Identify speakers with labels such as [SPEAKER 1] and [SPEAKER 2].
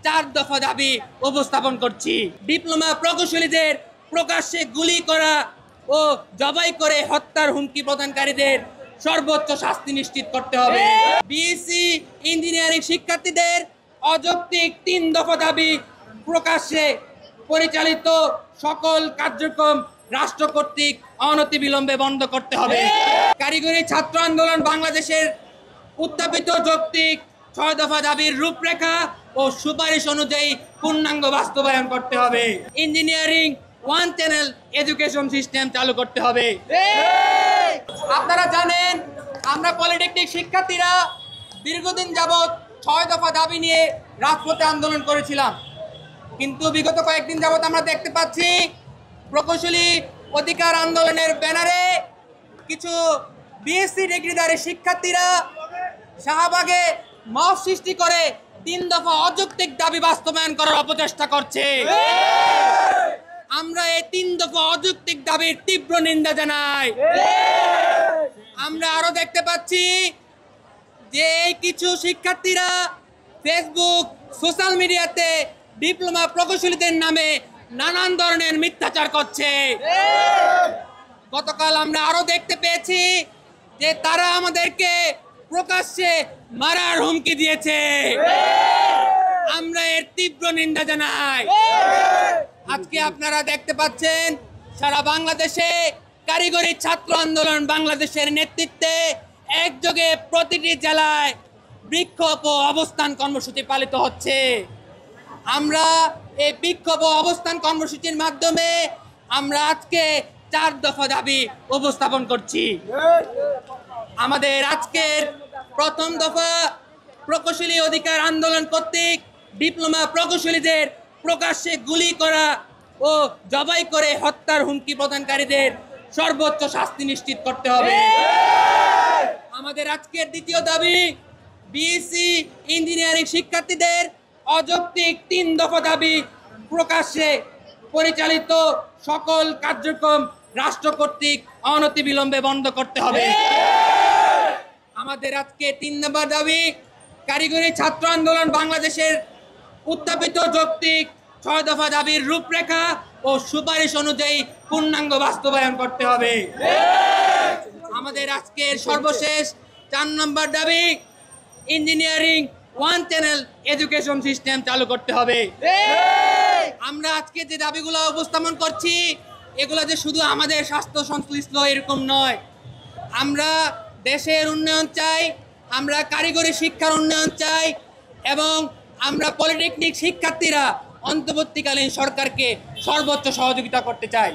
[SPEAKER 1] 4 দফা দাবি উপস্থাপন করছি। ডিপ্লোমা প্রকৌশলীদের প্রকাশ্যে গুলি করা ও জবাই করে হত্যার হুমকি প্রদানকারীদের সর্বোচ্চ শাস্তি নিশ্চিত করতে হবে। বিএসসি ইঞ্জিনিয়ারিং শিক্ষার্থীদের অযৌক্তিক 3 দফা দাবি প্রকাশ্যে পরিচালিত সকল কার্যক্রম রাষ্ট্র কর্তৃক অনতিবিলম্বে বন্ধ করতে হবে। কারিগরি ছাত্র আন্দোলন বাংলাদেশের উত্থাপিত যৌক্তিক 6 দফা দাবির রূপরেখা ও সুপারিশ অনুযায়ী পূর্ণাঙ্গ বাস্তবায়ন করতে হবে। ইঞ্জিনিয়ারিং 1 চ্যানেল এডুকেশন সিস্টেম চালু করতে হবে। আপনারা জানেন, আমরা পলিটেকনিক শিক্ষার্থীরা দীর্ঘদিন যাবৎ 6 দফা দাবি নিয়ে রাজপথে আন্দোলন করেছিলাম, কিন্তু বিগত কয়েকদিন যাবৎ আমরা দেখতে পাচ্ছি প্রকৌশলী অধিকার আন্দোলনের ব্যানারে কিছু বিএসসি ডিগ্রিধারী শিক্ষার্থীরা শাহবাগে মব সৃষ্টি করে 3 দফা অযৌক্তিক দাবি বাস্তবায়ন করার অপচেষ্টা করছে। আমরা এই 3 দফা অযৌক্তিক দাবির তীব্র নিন্দা জানাই। আমরা আরো দেখতে পাচ্ছি যে কিছু শিক্ষার্থীরা ফেসবুক সোশ্যাল মিডিয়াতে ডিপ্লোমা প্রকৌশলীদের নামে নানান ধরনের মিথ্যাচার করছে। গতকাল আমরা আরো দেখতে পেয়েছি যে তারা আমাদেরকে প্রকাশ্যে মারার হুমকি দিয়েছে। আমরা এর তীব্র নিন্দা জানাই। আজকে আপনারা দেখতে পাচ্ছেন সারা বাংলাদেশে কারিগরি ছাত্র আন্দোলন বাংলাদেশের নেতৃত্বে একযোগে প্রতিটি জেলায় বিক্ষোভ ও অবস্থান কর্মসূচি পালিত হচ্ছে। আমরা এই বিক্ষোভ ও অবস্থান কর্মসূচির মাধ্যমে আমরা আজকে 4 দফা দাবি উপস্থাপন করছি। আমাদের আজকের প্রথম দফা, প্রকৌশলী অধিকার আন্দোলন কর্তৃক ডিপ্লোমা প্রকৌশলীদের প্রকাশ্যে গুলি করা ও জবাই করে হত্যার হুমকি প্রদানকারীদের সর্বোচ্চ শাস্তি নিশ্চিত করতে হবে। আমাদের আজকের দ্বিতীয় দাবি, বিএসসি ইঞ্জিনিয়ারিং শিক্ষার্থীদের অযৌক্তিক 3 দফা দাবি প্রকাশ্যে পরিচালিত সকল কার্যক্রম রাষ্ট্র কর্তৃক অনতিবিলম্বে বন্ধ করতে হবে। আমাদের আজকে 3 নম্বর দাবি, কারিগরি ছাত্র আন্দোলন বাংলাদেশের উত্থাপিত যৌক্তিক 6 দফা দাবির রূপরেখা ও সুপারিশ অনুযায়ী পূর্ণাঙ্গ বাস্তবায়ন করতে হবে। আমাদের আজকের সর্বশেষ 4 নম্বর দাবি, ইঞ্জিনিয়ারিং 1 চ্যানেল এডুকেশন সিস্টেম চালু করতে হবে। আমরা আজকে যে দাবিগুলো উপস্থাপন করছি এগুলো যে শুধু আমাদের স্বাস্থ্য সংশ্লিষ্ট এরকম নয়। আমরা দেশের উন্নয়ন চাই, আমরা কারিগরি শিক্ষার উন্নয়ন চাই এবং আমরা পলিটেকনিক শিক্ষার্থীরা অন্তর্বর্তীকালীন সরকারকে সর্বোচ্চ সহযোগিতা করতে চাই।